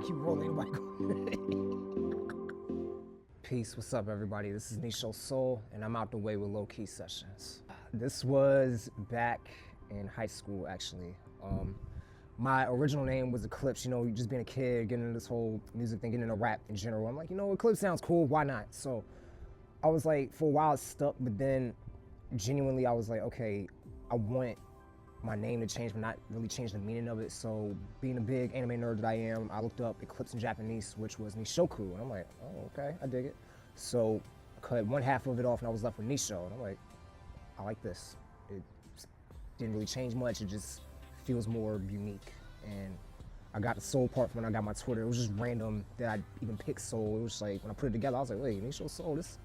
gotta keep rolling. Anybody go? Peace, what's up everybody? This is Nisho Soul, and I'm out the way with Low Key Sessions. This was back in high school, actually. My original name was Eclipse, you know, just being a kid, getting into this whole music thing, getting into rap in general. I'm like, you know, Eclipse sounds cool, why not? So I was like, for a while it's stuck, but then genuinely I was like, okay, I want my name to change, but not really change the meaning of it. So being a big anime nerd that I am, I looked up Eclipse in Japanese, which was Nishoku, and I'm like, oh, okay, I dig it. So I cut one half of it off and I was left with Nisho, and I'm like, I like this. It didn't really change much, it just feels more unique. And I got the Soul part from when I got my Twitter. It was just random that I even picked Soul. It was like, when I put it together, I was like, wait, Nisho Soul, this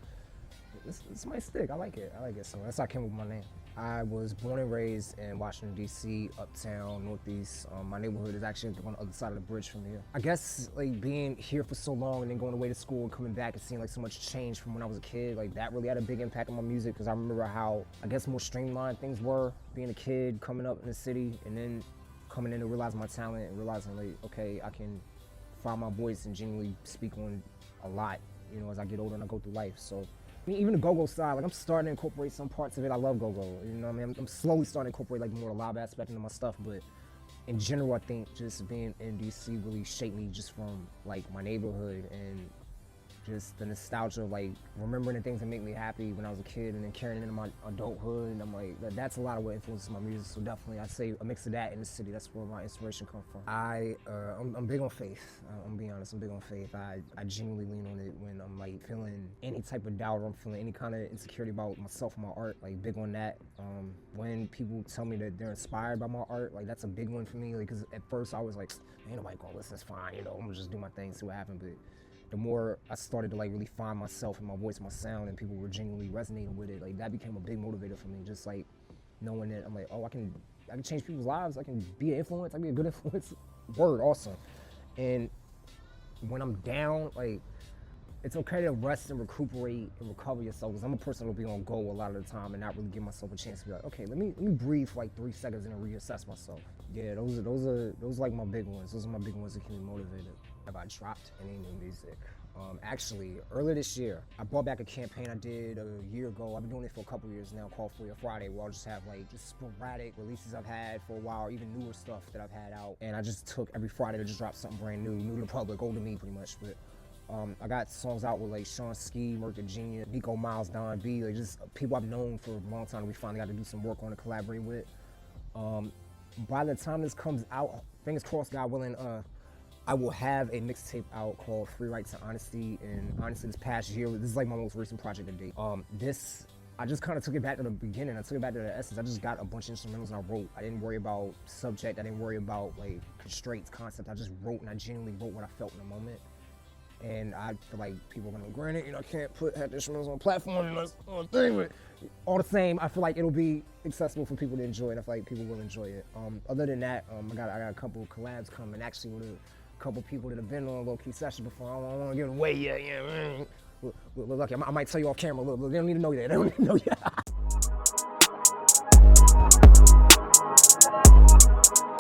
might stick. I like it. So that's how I came up with my name. I was born and raised in Washington, D.C., uptown, northeast. My neighborhood is actually on the other side of the bridge from here. I guess like being here for so long and then going away to school and coming back and seeing like so much change from when I was a kid, like that really had a big impact on my music, because I remember how, I guess, more streamlined things were being a kid, coming up in the city, and then coming in to realize my talent and realizing like, okay, I can find my voice and genuinely speak on a lot, you know, as I get older and I go through life. So even the go-go style, like I'm starting to incorporate some parts of it. I love go-go, you know what I mean? I'm slowly starting to incorporate like more live aspect into my stuff, but in general, I think just being in DC really shaped me just from like my neighborhood and just the nostalgia of like remembering the things that make me happy when I was a kid and then carrying it into my adulthood. And I'm like, that's a lot of what influences my music. So definitely I'd say a mix of that in the city. That's where my inspiration comes from. I'm big on faith. I'm being honest, I'm big on faith. I genuinely lean on it when I'm like feeling any type of doubt or I'm feeling any kind of insecurity about myself and my art, like big on that. When people tell me that they're inspired by my art, like that's a big one for me. Like, cause at first I was like, ain't nobody gonna listen, it's fine, you know, I'm gonna just do my thing, see what happens. But the more I started to like really find myself and my voice, my sound, and people were genuinely resonating with it, like that became a big motivator for me. Just like knowing that I'm like, oh, I can change people's lives. I can be an influence. I can be a good influence. Word, awesome. And when I'm down, like it's okay to rest and recuperate and recover yourself. Because I'm a person that'll be on go a lot of the time and not really give myself a chance to be like, okay, let me breathe for like 3 seconds and then reassess myself. Yeah, those are like my big ones. Those are my big ones that keep me motivated. Have I dropped any new music? Actually, earlier this year, I brought back a campaign I did a year ago. I've been doing it for a couple years now, called For Your Friday, where I'll just have like just sporadic releases I've had for a while, or even newer stuff that I've had out. And I just took every Friday to just drop something brand new to the public, old to me pretty much. But I got songs out with like Sean Ski, Merc the Genius, Nico Miles, Don B, like just people I've known for a long time that we finally got to do some work on and collaborate with. By the time this comes out, fingers crossed, God willing, I will have a mixtape out called Free Rights and Honesty. And honestly, this past year, this is like my most recent project to date. I just kind of took it back to the beginning. I took it back to the essence. I just got a bunch of instrumentals and I wrote. I didn't worry about subject. I didn't worry about like constraints, concept. I just wrote, and I genuinely wrote what I felt in the moment. And I feel like people are gonna, granted, you know, I can't have the instrumentals on a platform and that's one thing, but all the same, I feel like it'll be accessible for people to enjoy, and I feel like people will enjoy it. Other than that, I got a couple of collabs coming, actually with a couple people that have been on Low Key Sessions before. I don't want to give it away yet. Yeah, look, I might tell you off camera. Look, they don't need to know yet. They don't need to know yet.